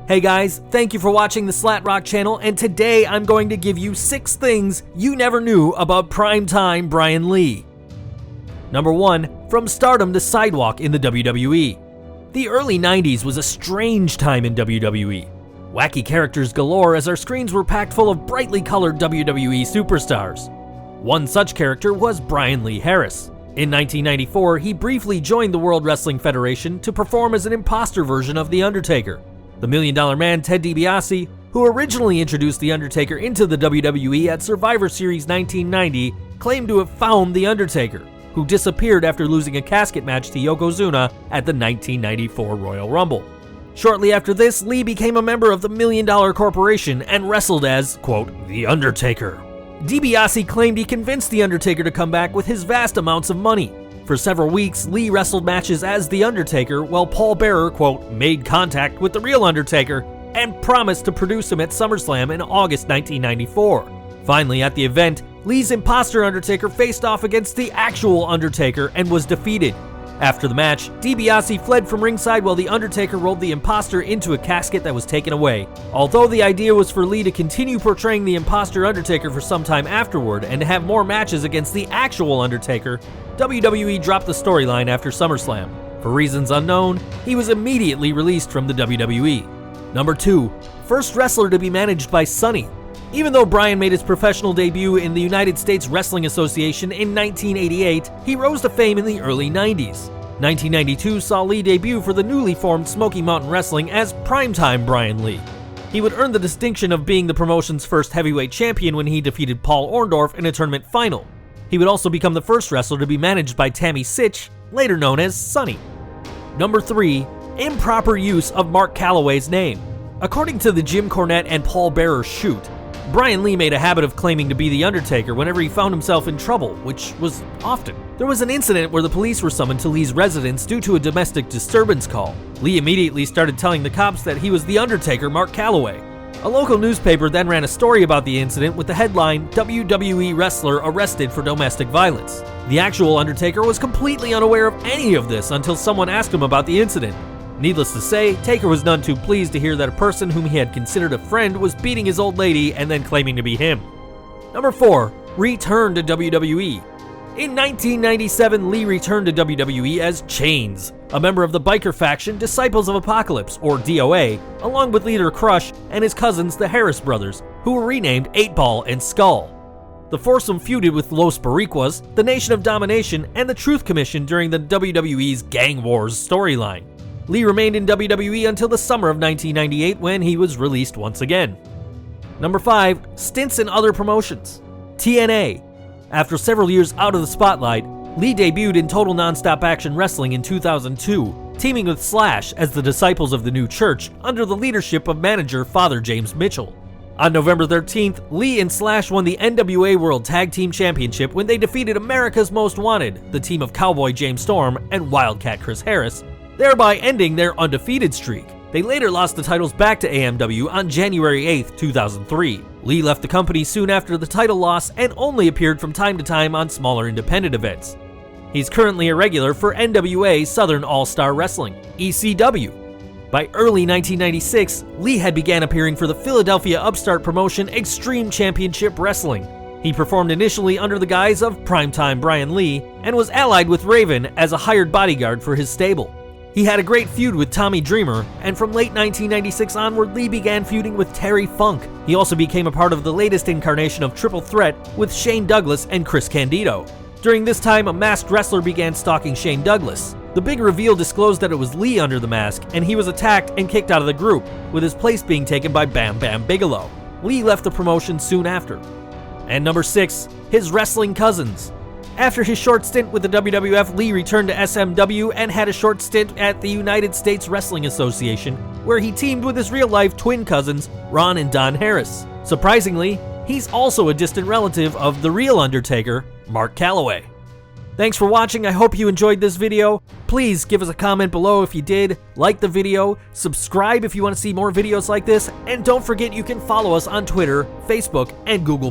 Hey guys, thank you for watching the Slat Rock channel, and today I'm going to give you 6 things you never knew about primetime Brian Lee. Number 1. From stardom to sidewalk in the WWE. The early 90s was a strange time in WWE. Wacky characters galore as our screens were packed full of brightly colored WWE superstars. One such character was Brian Lee Harris. In 1994, he briefly joined the World Wrestling Federation to perform as an imposter version of The Undertaker. The $1 Million Man Ted DiBiase, who originally introduced The Undertaker into the WWE at Survivor Series 1990, claimed to have found The Undertaker, who disappeared after losing a casket match to Yokozuna at the 1994 Royal Rumble. Shortly after this, Lee became a member of the $1 Million Corporation and wrestled as, quote, The Undertaker. DiBiase claimed he convinced The Undertaker to come back with his vast amounts of money. For several weeks, Lee wrestled matches as The Undertaker while Paul Bearer, quote, made contact with the real Undertaker and promised to produce him at SummerSlam in August 1994. Finally, at the event, Lee's Imposter Undertaker faced off against the actual Undertaker and was defeated. After the match, DiBiase fled from ringside while The Undertaker rolled the imposter into a casket that was taken away. Although the idea was for Lee to continue portraying the Imposter Undertaker for some time afterward and to have more matches against the actual Undertaker, WWE dropped the storyline after SummerSlam. For reasons unknown, he was immediately released from the WWE. Number 2. First wrestler to be managed by Sonny. Even though Brian made his professional debut in the United States Wrestling Association in 1988, he rose to fame in the early 90s. 1992 saw Lee debut for the newly formed Smoky Mountain Wrestling as Primetime Brian Lee. He would earn the distinction of being the promotion's first heavyweight champion when he defeated Paul Orndorff in a tournament final. He would also become the first wrestler to be managed by Tammy Sytch, later known as Sonny. Number 3. Improper use of Mark Calloway's name. According to the Jim Cornette and Paul Bearer shoot, Brian Lee made a habit of claiming to be The Undertaker whenever he found himself in trouble, which was often. There was an incident where the police were summoned to Lee's residence due to a domestic disturbance call. Lee immediately started telling the cops that he was The Undertaker Mark Calloway. A local newspaper then ran a story about the incident with the headline, WWE Wrestler Arrested for Domestic Violence. The actual Undertaker was completely unaware of any of this until someone asked him about the incident. Needless to say, Taker was none too pleased to hear that a person whom he had considered a friend was beating his old lady and then claiming to be him. Number 4. Return to WWE. In 1997, Lee returned to WWE as Chains, a member of the biker faction Disciples of Apocalypse, or DOA, along with leader Crush and his cousins the Harris brothers, who were renamed 8-Ball and Skull. The foursome feuded with Los Boricuas, the Nation of Domination, and the Truth Commission during the WWE's Gang Wars storyline. Lee remained in WWE until the summer of 1998 when he was released once again. Number 5. Stints in other promotions. TNA. After several years out of the spotlight, Lee debuted in Total Nonstop Action Wrestling in 2002, teaming with Slash as the Disciples of the New Church under the leadership of manager Father James Mitchell. On November 13th, Lee and Slash won the NWA World Tag Team Championship when they defeated America's Most Wanted, the team of Cowboy James Storm and Wildcat Chris Harris, thereby ending their undefeated streak. They later lost the titles back to AMW on January 8, 2003. Lee left the company soon after the title loss and only appeared from time to time on smaller independent events. He's currently a regular for NWA Southern All-Star Wrestling, ECW. By early 1996, Lee had began appearing for the Philadelphia upstart promotion Extreme Championship Wrestling. He performed initially under the guise of Primetime Brian Lee and was allied with Raven as a hired bodyguard for his stable. He had a great feud with Tommy Dreamer, and from late 1996 onward, Lee began feuding with Terry Funk. He also became a part of the latest incarnation of Triple Threat with Shane Douglas and Chris Candido. During this time, a masked wrestler began stalking Shane Douglas. The big reveal disclosed that it was Lee under the mask, and he was attacked and kicked out of the group, with his place being taken by Bam Bam Bigelow. Lee left the promotion soon after. And number 6, his wrestling cousins. After his short stint with the WWF, Lee returned to SMW and had a short stint at the United States Wrestling Association, where he teamed with his real-life twin cousins, Ron and Don Harris. Surprisingly, he's also a distant relative of the real Undertaker, Mark Calloway. Thanks for watching. I hope you enjoyed this video. Please give us a comment below if you did, like the video, subscribe if you want to see more videos like this, and don't forget you can follow us on Twitter, Facebook, and Google+.